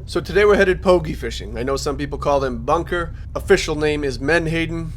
So today we're headed Pogi fishing. I know some people call them bunker. Official name is Menhaden.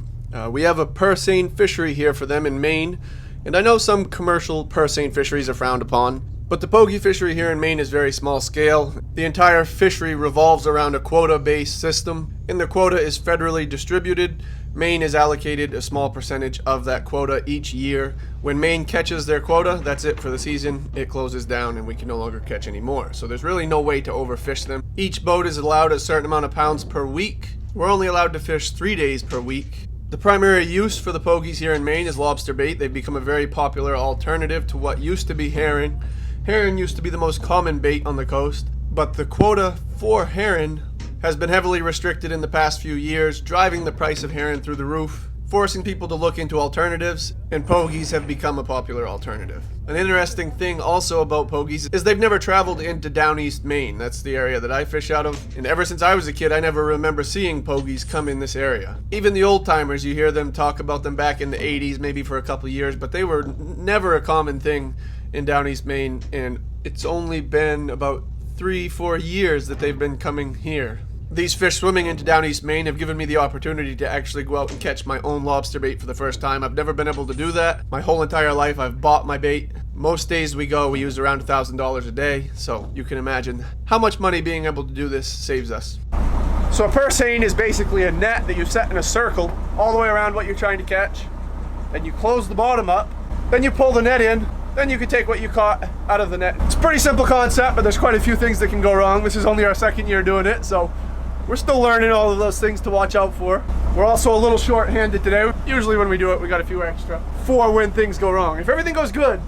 We have a purse seine fishery here for them in Maine, and I know some commercial purse seine fisheries are frowned upon, but the Pogi fishery here in Maine is very small scale. The entire fishery revolves around a quota-based system, and the quota is federally distributed. Maine is allocated a small percentage of that quota each year. When Maine catches their quota, that's it for the season. It closes down and we can no longer catch any more. So there's really no way to overfish them. Each boat is allowed a certain amount of pounds per week. We're only allowed to fish 3 days per week. The primary use for the pogies here in Maine is lobster bait. They've become a very popular alternative to what used to be herring. Herring used to be the most common bait on the coast, but the quota for herring has been heavily restricted in the past few years, driving the price of herring through the roof, forcing people to look into alternatives, and pogies have become a popular alternative. An interesting thing also about pogies is they've never traveled into down east Maine. That's the area that I fish out of, and ever since I was a kid I never remember seeing pogies come in this area. Even the old timers, you hear them talk about them back in the 80s, maybe for a couple of years, but they were never a common thing in down east Maine, and it's only been about 3-4 years that they've been coming here. These fish swimming into down east Maine have given me the opportunity to actually go out and catch my own lobster bait for the first time. I've never been able to do that. My whole entire life I've bought my bait. Most days we use around $1,000 a day, so you can imagine how much money being able to do this saves us. So a purse seine is basically a net that you set in a circle all the way around what you're trying to catch. Then you close the bottom up, then you pull the net in, then you can take what you caught out of the net. It's a pretty simple concept, but there's quite a few things that can go wrong. This is only our second year doing it, so we're still learning all of those things to watch out for. We're also a little short-handed today. Usually when we do it, we got a few extra for when things go wrong. If everything goes good,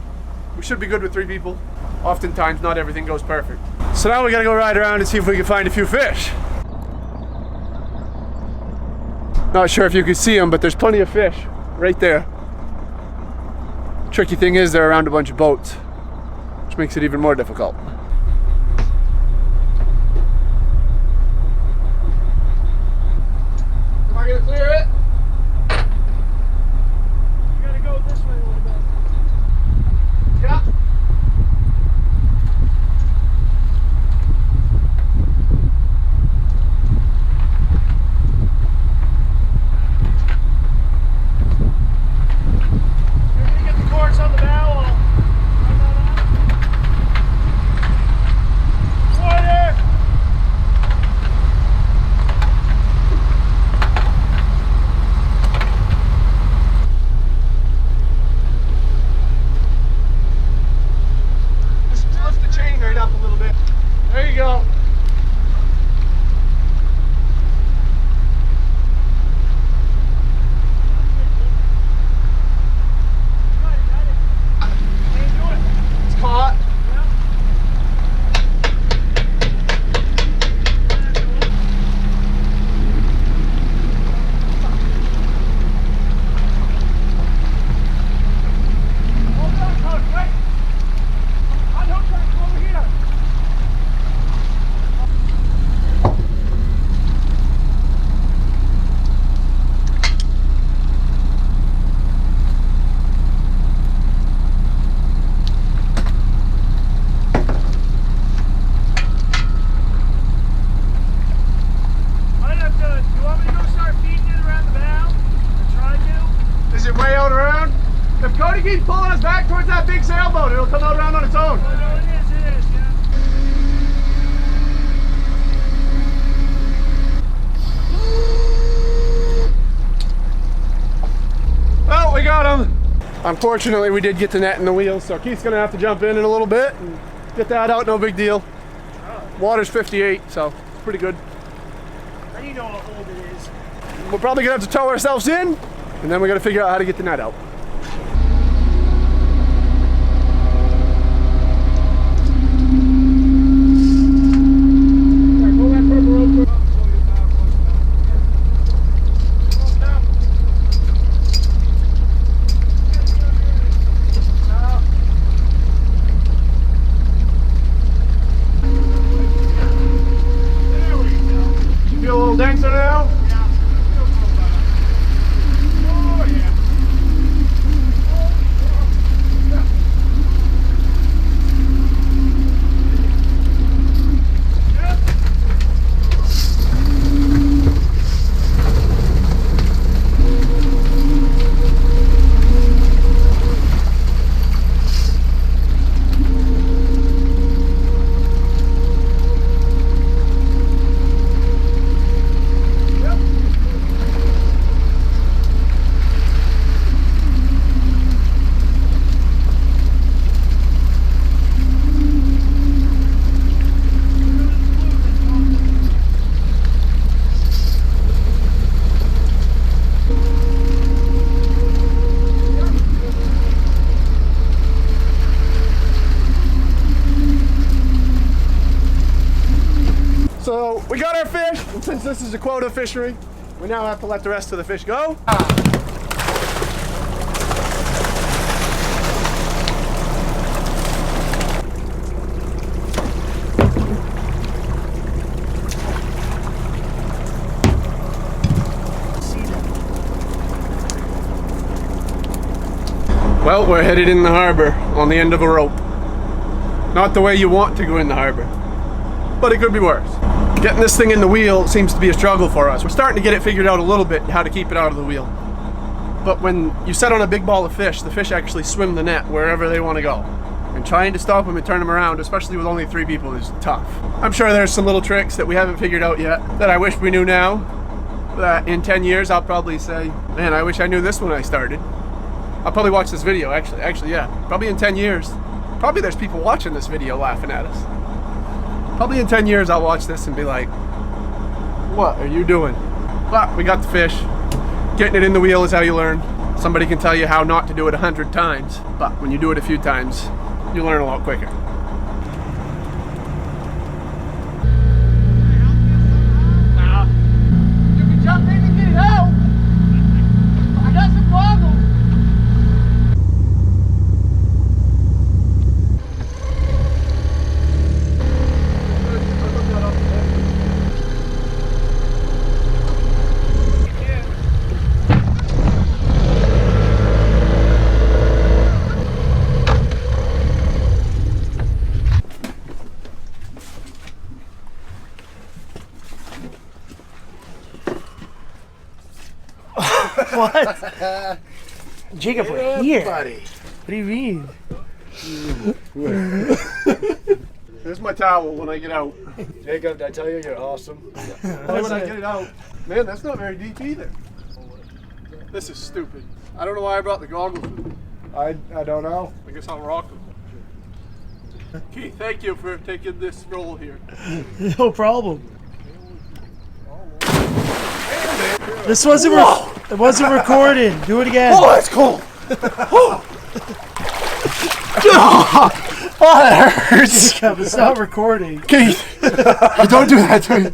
we should be good with 3 people. Oftentimes, not everything goes perfect. So now we gotta go ride around and see if we can find a few fish. Not sure if you can see them, but there's plenty of fish right there. Tricky thing is they're around a bunch of boats, which makes it even more difficult. Am I gonna clear it? You gotta go this way a little bit. Yeah. You're gonna get the corks on the bow. There you go. It's caught. Keep pulling us back towards that big sailboat. It'll come out around on its own. Oh, no, it is, yeah. Well, we got him. Unfortunately, we did get the net in the wheels, so Keith's gonna have to jump in a little bit and get that out. No big deal. Water's 58, so it's pretty good. How do you know how old it is? We're probably gonna have to tow ourselves in, and then we gotta figure out how to get the net out. Denser now? Yeah. Oh, yeah. So we got our fish, and since this is a quota fishery, we now have to let the rest of the fish go. Well, we're headed in the harbor on the end of a rope. Not the way you want to go in the harbor, but it could be worse. Getting this thing in the wheel seems to be a struggle for us. We're starting to get it figured out a little bit, how to keep it out of the wheel. But when you set on a big ball of fish, the fish actually swim the net wherever they want to go. And trying to stop them and turn them around, especially with only 3 people, is tough. I'm sure there's some little tricks that we haven't figured out yet that I wish we knew now. That in 10 years, I'll probably say, man, I wish I knew this when I started. I'll probably watch this video, actually, yeah. Probably in 10 years. Probably there's people watching this video laughing at us. Probably in 10 years I'll watch this and be like, what are you doing? But we got the fish. Getting it in the wheel is how you learn. Somebody can tell you how not to do it 100 times, but when you do it a few times, you learn a lot quicker. You can jump in and get it out. I got some goggles. What? Jacob, we're here. Buddy. What do you mean? Here's my towel when I get out. Jacob, did I tell you you're awesome? Why would I get it out? Man, that's not very deep either. This is stupid. I don't know why I brought the goggles with me. I don't know. I guess I'll rock them. Keith, thank you for taking this role here. No problem. This wasn't it wasn't recorded. Do it again. Oh, that's cool. Oh, that hurts. Jacob, it's not recording. Keith, don't do that to me.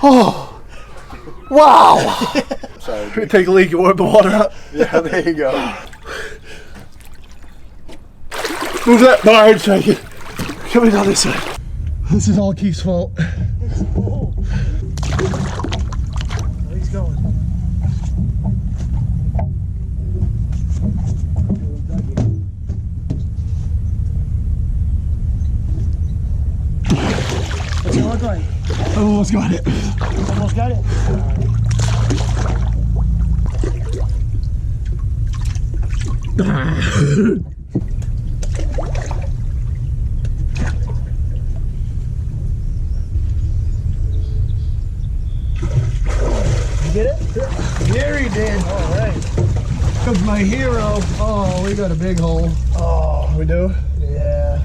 Oh, wow. Sorry. Take a leak and warm the water up. Yeah, there you go. Move that bar so I can come in on this side. This is all Keith's fault. It's cold. Where he's going? What's it look like? I almost got it. Almost got it. You get it? Here he did. All right. Comes my hero. Oh, we got a big hole. Oh, We do? yeah.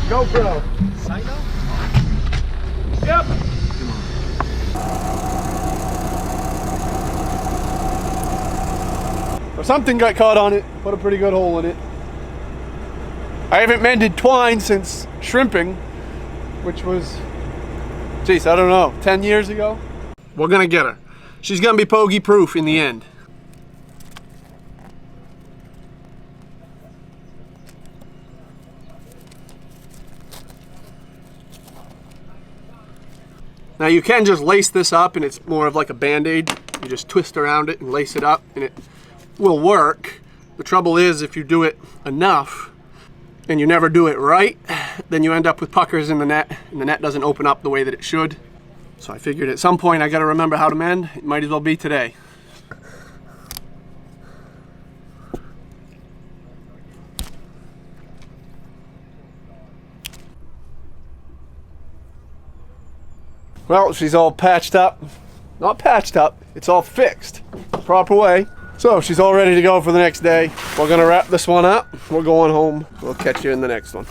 GoPro. Yep. Or something got caught on it. Put a pretty good hole in it. I haven't mended twine since shrimping, which was, geez, I don't know, 10 years ago? We're gonna get her. She's gonna be Pogi proof in the end. Now you can just lace this up and it's more of like a band-aid. You just twist around it and lace it up and it will work. The trouble is if you do it enough and you never do it right, then you end up with puckers in the net and the net doesn't open up the way that it should. So I figured at some point I gotta remember how to mend. It might as well be today. Well, she's all patched up. Not patched up, it's all fixed the proper way. So she's all ready to go for the next day. We're gonna wrap this one up. We're going home. We'll catch you in the next one.